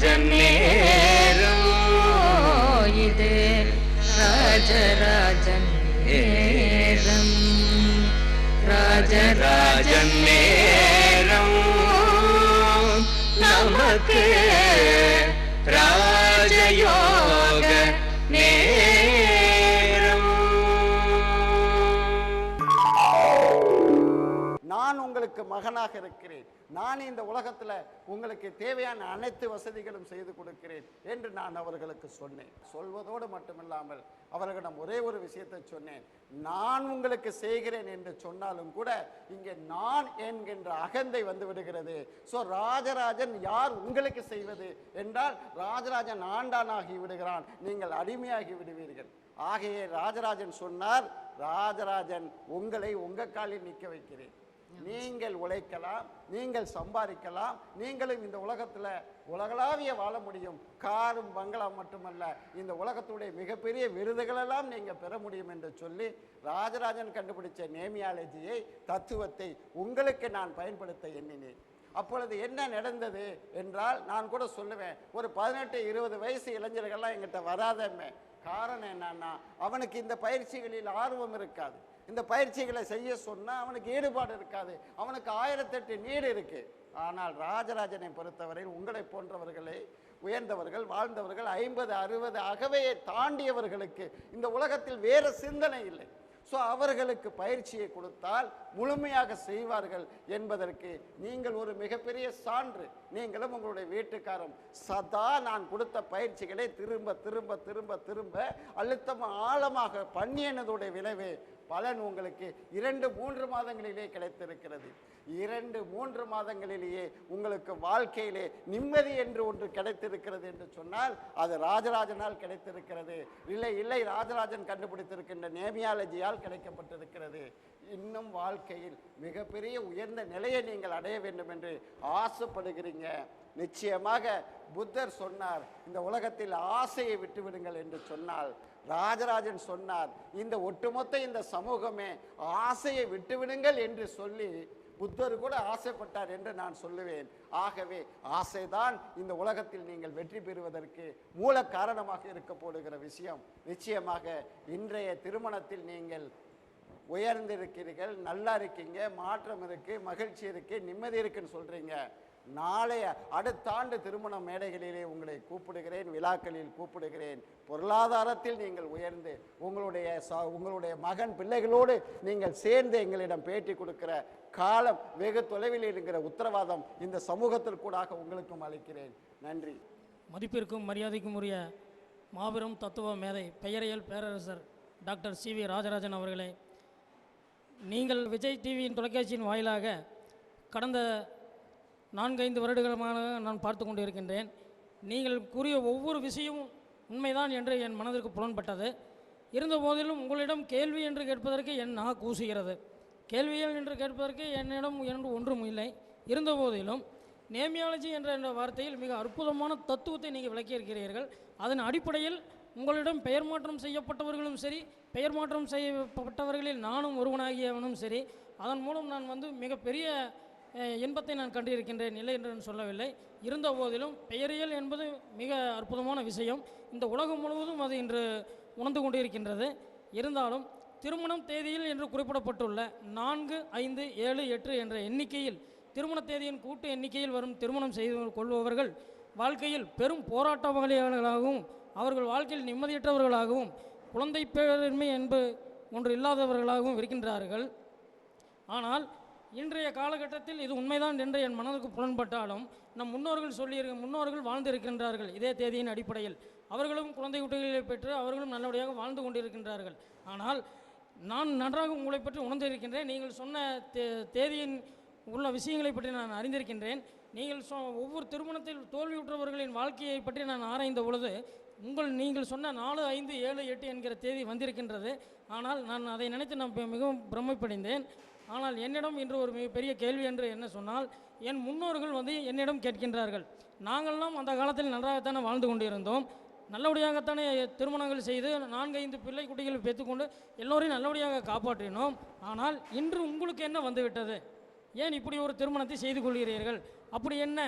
ராஜராஜன் நேரம் இது ராஜராஜன் நேரம் ராஜராஜன் நேரம் நமக்கு ராஜயோக நேரம். நான் உங்களுக்கு மகனாக இருக்கிறேன், நான் இந்த உலகத்தில் உங்களுக்கு தேவையான அனைத்து வசதிகளும் செய்து கொடுக்கிறேன் என்று நான் அவர்களுக்கு சொன்னேன். சொல்வதோடு மட்டுமில்லாமல் அவர்களிடம் ஒரே ஒரு விஷயத்தை சொன்னேன், நான் உங்களுக்கு செய்கிறேன் என்று சொன்னாலும் கூட இங்கே நான் என்கின்ற அகந்தை வந்து விடுகிறது. ஸோ ராஜராஜன் யார் உங்களுக்கு செய்வது என்றால் ராஜராஜன் ஆண்டானாகி விடுகிறான், நீங்கள் அடிமையாகி விடுவீர்கள். ஆகையே ராஜராஜன் சொன்னார், ராஜராஜன் உங்களை உங்கள் காலில் நிற்க வைக்கிறேன், நீங்கள் உழைக்கலாம், நீங்கள் சம்பாதிக்கலாம், நீங்களும் இந்த உலகத்தில் உலகளாவிய வாழ முடியும். காரும் பங்களா மட்டுமல்ல, இந்த உலகத்துடைய மிகப்பெரிய விருதுகளெல்லாம் நீங்கள் பெற முடியும் என்று சொல்லி ராஜராஜன் கண்டுபிடிச்ச நேமியாலஜியை, தத்துவத்தை உங்களுக்கு நான் பயன்படுத்த எண்ணினேன். அப்பொழுது என்ன நடந்தது என்றால், நான் கூட சொல்லுவேன், ஒரு 18-20 வயசு இளைஞர்கள்லாம் எங்கிட்ட வராதமே. காரணம் என்னன்னா, அவனுக்கு இந்த பயிற்சிகளில் ஆர்வம் இருக்காது, இந்த பயிற்சிகளை செய்ய சொன்னால் அவனுக்கு ஈடுபாடு இருக்காது, அவனுக்கு 1008 நீடு இருக்கு. ஆனால் ராஜராஜனை பொறுத்தவரையில் உங்களை போன்றவர்களை, உயர்ந்தவர்கள், வாழ்ந்தவர்கள், 50-60 அகவையை தாண்டியவர்களுக்கு இந்த உலகத்தில் வேறு சிந்தனை இல்லை. ஸோ அவர்களுக்கு பயிற்சியை கொடுத்தால் முழுமையாக செய்வார்கள் என்பதற்கு நீங்கள் ஒரு மிகப்பெரிய சான்று. நீங்களும் உங்களுடைய வீட்டுக்காரும் சதா நான் கொடுத்த பயிற்சிகளை திரும்ப திரும்ப திரும்ப திரும்ப அழுத்தமாக ஆழமாக பண்ணியனதுடைய விளைவு பலன் உங்களுக்கு 2-3 மாதங்களிலே கிடைத்திருக்கிறது. 2-3 மாதங்களிலேயே உங்களுக்கு வாழ்க்கையிலே நிம்மதி என்று ஒன்று கிடைத்திருக்கிறது என்று சொன்னால் அது ராஜராஜனால் கிடைத்திருக்கிறது. இல்லை ராஜராஜன் கண்டுபிடித்திருக்கின்ற நேமியாலஜியால் கிடைக்கப்பட்டிருக்கிறது. இன்னும் வாழ்க்கையில் மிகப்பெரிய உயர்ந்த நிலையை நீங்கள் அடைய வேண்டும் என்று ஆசைப்படுகிறீங்க. நிச்சயமாக புத்தர் சொன்னார், இந்த உலகத்தில் ஆசையை விட்டுவிடுங்கள் என்று சொன்னால், ராஜராஜன் சொன்னார், இந்த ஒட்டுமொத்த இந்த சமூகமே ஆசையை விட்டுவிடுங்கள் என்று சொல்லி புத்தர் கூட ஆசைப்பட்டார் என்று நான் சொல்லுவேன். ஆகவே ஆசைதான் இந்த உலகத்தில் நீங்கள் வெற்றி பெறுவதற்கு மூல காரணமாக இருக்க போடுகிற விஷயம். நிச்சயமாக இன்றைய திருமணத்தில் நீங்கள் உயர்ந்திருக்கிறீர்கள், நல்லா இருக்கீங்க, மாற்றம் இருக்கு, மகிழ்ச்சி இருக்கு, நிம்மதி இருக்குன்னு சொல்றீங்க. நாளைய அடுத்த ஆண்டு திருமண மேடைகளிலே உங்களை கூப்பிடுகிறேன், விழாக்களில் கூப்பிடுகிறேன். பொருளாதாரத்தில் நீங்கள் உயர்ந்து உங்களுடைய மகன் பிள்ளைகளோடு நீங்கள் சேர்ந்து எங்களிடம் பேட்டி கொடுக்கிற காலம் வெகு தொலைவில் இருக்கிற உத்தரவாதம் இந்த சமூகத்திற்கூடாக உங்களுக்கும் அளிக்கிறேன். நன்றி. மதிப்பிற்கும் மரியாதைக்கும் உரிய மாபெரும் தத்துவ மேதை பெயரியல் பேரரசர் டாக்டர் CV ராஜராஜன் அவர்களே, நீங்கள் விஜய் டிவியின் தொலைக்காட்சியின் வாயிலாக கடந்த 4-5 வருடங்களமாக நான் பார்த்து கொண்டு இருக்கின்றேன். நீங்கள் கூறிய ஒவ்வொரு விஷயமும் உண்மைதான் என்று என் மனதிற்கு புலன்பட்டது. இருந்த போதிலும் உங்களிடம் கேள்வி என்று கேட்பதற்கு என் நா கூசுகிறது. கேள்விகள் என்று கேட்பதற்கு என்னிடம் ஒன்றும் இல்லை. இருந்த போதிலும் நேமியாலஜி என்ற வார்த்தையில் மிக அற்புதமான தத்துவத்தை நீங்கள் விளக்கியிருக்கிறீர்கள். அதன் அடிப்படையில் உங்களிடம் பெயர் மாற்றம் செய்யப்பட்டவர்களும் சரி, பெயர் மாற்றம் செய்யப்பட்டவர்களில் நானும் ஒருவனாகியவனும் சரி, அதன் மூலம் நான் மிகப்பெரிய இன்பத்தை நான் கண்டிருக்கின்றேன், இல்லை என்று நான் சொல்லவில்லை. இருந்த போதிலும் பெயரியல் என்பது மிக அற்புதமான விஷயம். இந்த உலகம் முழுவதும் அது இன்று உணர்ந்து கொண்டிருக்கின்றது. இருந்தாலும் திருமணம் தேதியில் என்று குறிப்பிடப்பட்டுள்ள 4, 5, 7, 8 என்ற எண்ணிக்கையில், திருமண தேதியின் கூட்டு எண்ணிக்கையில் வரும் திருமணம் செய்து கொள்பவர்கள் வாழ்க்கையில் பெரும் போராட்டவாளிகளாகவும், அவர்கள் வாழ்க்கையில் நிம்மதியற்றவர்களாகவும், குழந்தை பேரின்மை என்பது ஒன்று இல்லாதவர்களாகவும் இருக்கின்றார்கள். ஆனால் இன்றைய காலகட்டத்தில் இது உண்மைதான் என்று என் மனதுக்கு புலன்பட்டாலும், நம் முன்னோர்கள் வாழ்ந்திருக்கின்றார்கள். இதே தேதியின் அடிப்படையில் அவர்களும் குழந்தை குட்டிகளை பெற்று அவர்களும் நல்லபடியாக வாழ்ந்து கொண்டிருக்கின்றார்கள். ஆனால் நான் நன்றாக உங்களை பற்றி உணர்ந்திருக்கின்றேன். நீங்கள் சொன்ன தேதியின் உள்ள விஷயங்களை பற்றி நான் அறிந்திருக்கின்றேன். நீங்கள் ஒவ்வொரு திருமணத்தில் தோல்வியுற்றவர்களின் வாழ்க்கையை பற்றி நான் ஆராய்ந்த பொழுது நீங்கள் சொன்ன 4, 5, 7, 8 என்கிற தேதி வந்திருக்கின்றது. ஆனால் நான் அதை நினைத்து நான் மிகவும் பிரமிப்படைந்தேன். ஆனால் என்னிடம் இன்று ஒரு மிகப்பெரிய கேள்வி என்று என்ன சொன்னால், என் முன்னோர்கள் என்னிடம் கேட்கின்றார்கள், நாங்கள்லாம் அந்த காலத்தில் நன்றாகத்தானே வாழ்ந்து கொண்டிருந்தோம், நல்லபடியாகத்தானே திருமணங்கள் செய்து 4-5 பிள்ளை குட்டிகளை பெற்றுக்கொண்டு எல்லோரையும் நல்லபடியாக காப்பாற்றினோம். ஆனால் இன்று உங்களுக்கு என்ன வந்துவிட்டது? ஏன் இப்படி ஒரு திருமணத்தை செய்து கொள்கிறீர்கள்? அப்படி என்ன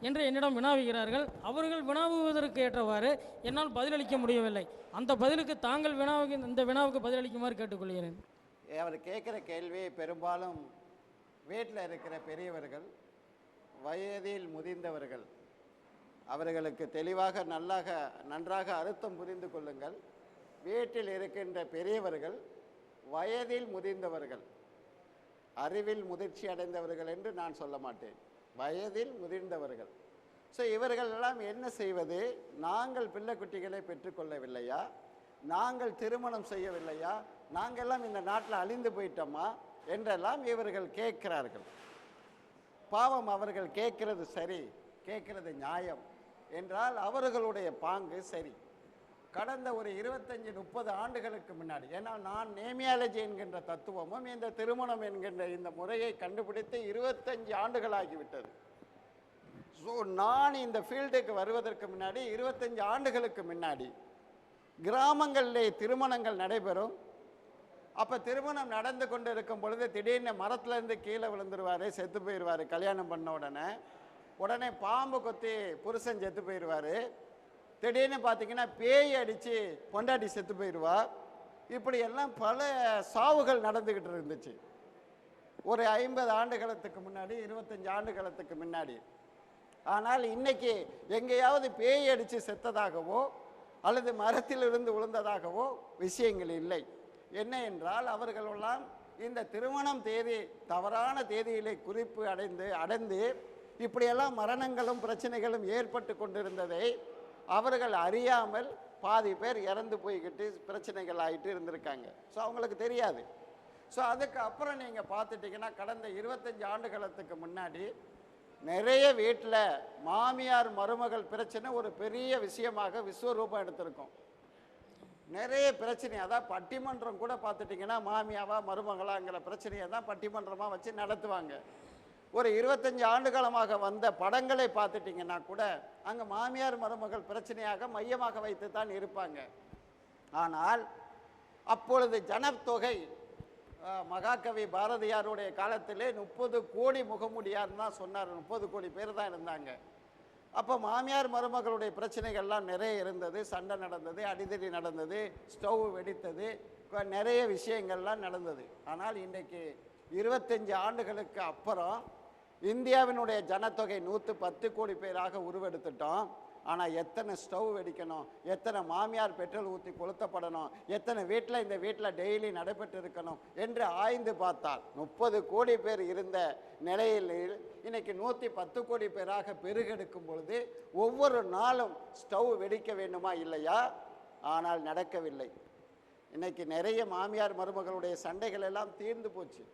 என்று என்னிடம் வினாவுகிறார்கள். அவர்கள் வினாவுவதற்கு ஏற்றவாறு என்னால் பதிலளிக்க முடியவில்லை. அந்த பதிலுக்கு தாங்கள் இந்த வினாவுக்கு பதிலளிக்குமாறு கேட்டுக்கொள்கிறேன். அவர் கேட்குற கேள்வி பெரும்பாலும் வீட்டில் இருக்கிற பெரியவர்கள், வயதில் முதிர்ந்தவர்கள். அவர்களுக்கு தெளிவாக நன்றாக அர்த்தம் புரிந்து கொள்ளுங்கள். வீட்டில் இருக்கின்ற பெரியவர்கள், வயதில் முதிர்ந்தவர்கள், அறிவில் முதிர்ச்சி அடைந்தவர்கள் என்று நான் சொல்ல மாட்டேன், வயதில் முதிர்ந்தவர்கள். ஸோ இவர்கள் எல்லாம் என்ன செய்வது? நாங்கள் பிள்ளை குட்டிகளை பெற்றுக்கொள்ளவில்லையா? நாங்கள் திருமணம் செய்யவில்லையா? நாங்கள்லாம் இந்த நாட்டில் அழிந்து போயிட்டோமா என்றெல்லாம் இவர்கள் கேட்கிறார்கள். பாவம், அவர்கள் கேட்கிறது சரி, கேட்கிறது நியாயம் என்றால் அவர்களுடைய பாங்கு சரி. கடந்த ஒரு 25-30 ஆண்டுகளுக்கு முன்னாடி, ஏன்னால் நான் நேமியாலஜி என்கின்ற தத்துவமும் இந்த திருமணம் என்கின்ற இந்த முறையை கண்டுபிடித்து 25 ஆண்டுகளாகிவிட்டது. ஸோ நான் இந்த ஃபீல்டுக்கு வருவதற்கு முன்னாடி 25 ஆண்டுகளுக்கு முன்னாடி கிராமங்களிலே திருமணங்கள் நடைபெறும். அப்போ திருமணம் நடந்து கொண்டு இருக்கும் பொழுது திடீர்னு மரத்துலேருந்து கீழே விழுந்துருவார், செத்து போயிடுவார். கல்யாணம் பண்ண உடனே பாம்பு கொத்தி புருஷன் செத்து போயிடுவார். திடீர்னு பார்த்தீங்கன்னா பேய் அடித்து பொண்டாட்டி செத்து போயிடுவா. இப்படி எல்லாம் பல சாவுகள் நடந்துக்கிட்டு இருந்துச்சு ஒரு 50 ஆண்டுகளுக்கு முன்னாடி, 25 ஆண்டுகளுக்கு முன்னாடி. ஆனால் இன்னைக்கு எங்கேயாவது பேய் அடித்து செத்ததாகவோ அல்லது மரத்திலிருந்து விழுந்ததாகவோ விஷயங்கள் இல்லை. என்ன என்றால் அவர்களெல்லாம் இந்த திருமணம் தேதி தவறான தேதியிலே குறிப்பு அடைந்து இப்படியெல்லாம் மரணங்களும் பிரச்சனைகளும் ஏற்பட்டு கொண்டிருந்ததை அவர்கள் அறியாமல் பாதி பேர் இறந்து போய்கிட்டு பிரச்சனைகள் ஆகிட்டு இருந்திருக்காங்க. ஸோ அவங்களுக்கு தெரியாது. ஸோ அதுக்கு அப்புறம் நீங்கள் பார்த்துட்டிங்கன்னா கடந்த 25 ஆண்டுகளுக்கு முன்னாடி நிறைய வீட்டில் மாமியார் மருமகள் பிரச்சனை ஒரு பெரிய விஷயமாக விஸ்வரூபம் எடுத்திருக்கோம். நிறைய பிரச்சனை, அதான் பட்டிமன்றம் கூட பார்த்துட்டிங்கன்னா மாமியாவா மருமகளாங்கிற பிரச்சனையை தான் பட்டிமன்றமாக வச்சு நடத்துவாங்க. ஒரு 25 ஆண்டு காலமாக வந்த படங்களை பார்த்துட்டிங்கன்னா கூட அங்கே மாமியார் மருமகள் பிரச்சனையாக மையமாக வைத்து தான் இருப்பாங்க. ஆனால் அப்பொழுது ஜனத்தொகை மகாகவி பாரதியாருடைய காலத்திலே 30 கோடி முகமுடியார்னு தான் சொன்னார். 30 கோடி பேர் தான் இருந்தாங்க. அப்போ மாமியார் மருமகளுடைய பிரச்சனைகள்லாம் நிறைய இருந்தது. சண்டை நடந்தது, அடிதடி நடந்தது, ஸ்டவ் வெடித்தது, நிறைய விஷயங்கள்லாம் நடந்தது. ஆனால் இன்றைக்கு 25 ஆண்டுகளுக்கு அப்புறம் இந்தியாவினுடைய ஜனத்தொகை 110 கோடி பேராக உருவெடுத்துட்டோம். ஆனால் எத்தனை ஸ்டவ் வெடிக்கணும், எத்தனை மாமியார் பெட்ரோல் ஊற்றி கொளுத்தப்படணும், எத்தனை வீட்டில் இந்த வீட்டில் டெய்லி நடைபெற்று இருக்கணும் என்று ஆய்ந்து பார்த்தால் 30 கோடி பேர் இருந்த நிலையில் இன்னைக்கு 110 கோடி பேராக பெருகெடுக்கும் பொழுது ஒவ்வொரு நாளும் ஸ்டவ் வெடிக்க வேண்டுமா இல்லையா? ஆனால் நடக்கவில்லை. இன்னைக்கு நிறைய மாமியார் மருமகளுடைய சண்டைகள் எல்லாம் தீர்ந்து போச்சு.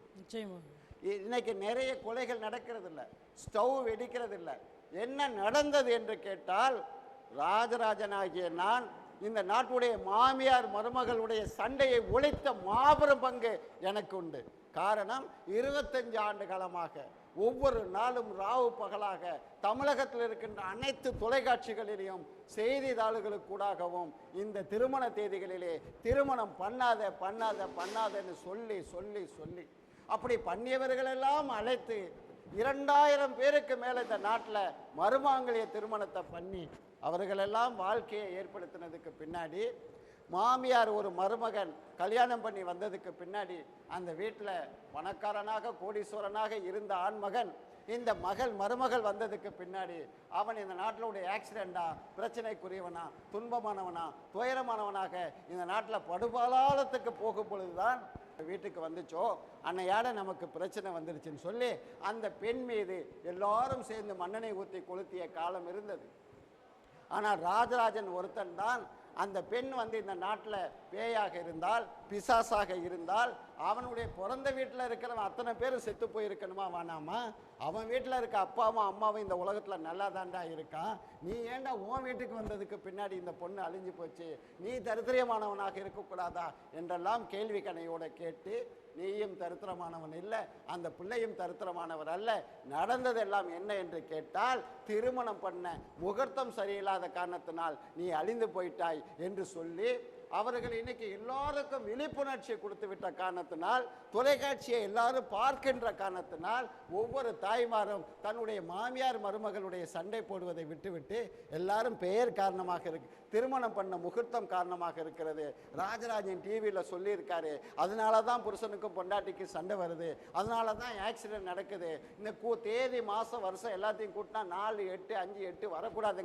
இன்னைக்கு நிறைய கொலைகள் நடக்கிறது இல்லை, ஸ்டவ் வெடிக்கிறது இல்லை. என்ன நடந்தது என்று கேட்டால், ராஜராஜனாகிய நான் இந்த நாட்டுடைய மாமியார் மருமகளுடைய சண்டையை ஒழித்த மாபெரும் பங்கு எனக்கு உண்டு. காரணம், 25 ஆண்டு காலமாக ஒவ்வொரு நாளும் ராவு பகலாக தமிழகத்தில் இருக்கின்ற அனைத்து தொலைக்காட்சிகளிலேயும் செய்தித்தாள்களுக்கூடாகவும் இந்த திருமண தேதிகளிலே திருமணம் பண்ணாதன்னு சொல்லி சொல்லி சொல்லி அப்படி பண்ணியவர்களெல்லாம் அழைத்து 2000 பேருக்கு மேலே இந்த நாட்டில் மருமாங்கல்ய திருமணத்தை பண்ணி அவர்களெல்லாம் வாழ்க்கையை ஏற்படுத்தினதுக்கு பின்னாடி, மாமியார் ஒரு மருமகன் கல்யாணம் பண்ணி வந்ததுக்கு பின்னாடி அந்த வீட்டில் பணக்காரனாக கோடீஸ்வரனாக இருந்த ஆண்மகன் இந்த மருமகள் வந்ததுக்கு பின்னாடி அவன் இந்த நாட்டிலுடைய ஆக்சிடெண்டா, பிரச்சனைக்குரியவனா, துன்பமானவனா, துயரமானவனாக இந்த நாட்டில் படுபாலாளத்துக்கு போகும் பொழுதுதான் வீட்டுக்கு வந்துச்சோ அன்னையாட நமக்கு பிரச்சனை வந்துருச்சுன்னு சொல்லி அந்த பெண் மீது எல்லாரும் சேர்ந்து மண்ணெண்ணெய் ஊற்றி கொளுத்திய காலம் இருந்தது. ஆனால் ராஜராஜன் ஒருத்தன் தான் அந்த பெண் இந்த நாட்டில் பேயாக இருந்தால், பிசாசாக இருந்தால், அவனுடைய பிறந்த வீட்டில் இருக்கிறவன் அத்தனை பேரும் செத்து போயிருக்கணுமா வேணாமா? அவன் வீட்டில் இருக்க அப்பாவும் அம்மாவும் இந்த உலகத்தில் நல்லா தாண்டா இருக்கான். நீ ஏண்டா உன் வீட்டுக்கு வந்ததுக்கு பின்னாடி இந்த பொண்ணு அழிஞ்சு போச்சு, நீ தரித்திரமானவனாக இருக்கக்கூடாதா என்றெல்லாம் கேள்வி கணையோட கேட்டு, நீயும் தரித்திரமானவன் இல்லை, அந்த பிள்ளையும் தரித்திரமானவர் அல்ல, நடந்ததெல்லாம் என்ன என்று கேட்டால், திருமணம் பண்ண முகூர்த்தம் சரியில்லாத காரணத்தினால் நீ அழிந்து போயிட்டாய் என்று சொல்லி அவர்கள் இன்னைக்கு எல்லாருக்கும் விழிப்புணர்ச்சியை கொடுத்து விட்ட காரணத்தினால், தொலைக்காட்சியை எல்லாரும் பார்க்கின்ற காரணத்தினால், ஒவ்வொரு தாய்மாரும் தன்னுடைய மாமியார் மருமகளுடைய சண்டை போடுவதை விட்டுவிட்டு எல்லாரும் பெயர் காரணமாக இருக்கு, திருமணம் பண்ண முகூர்த்தம் காரணமாக இருக்கிறது. ராஜராஜன் டிவியில் சொல்லியிருக்காரு, அதனால தான் புருஷனுக்கும் பொண்டாட்டிக்கு சண்டை வருது, அதனால தான் ஆக்சிடென்ட் நடக்குது. இந்த தேதி மாதம் வருஷம் எல்லாத்தையும் கூட்டினா 4, 8, 5, 8 வரக்கூடாது.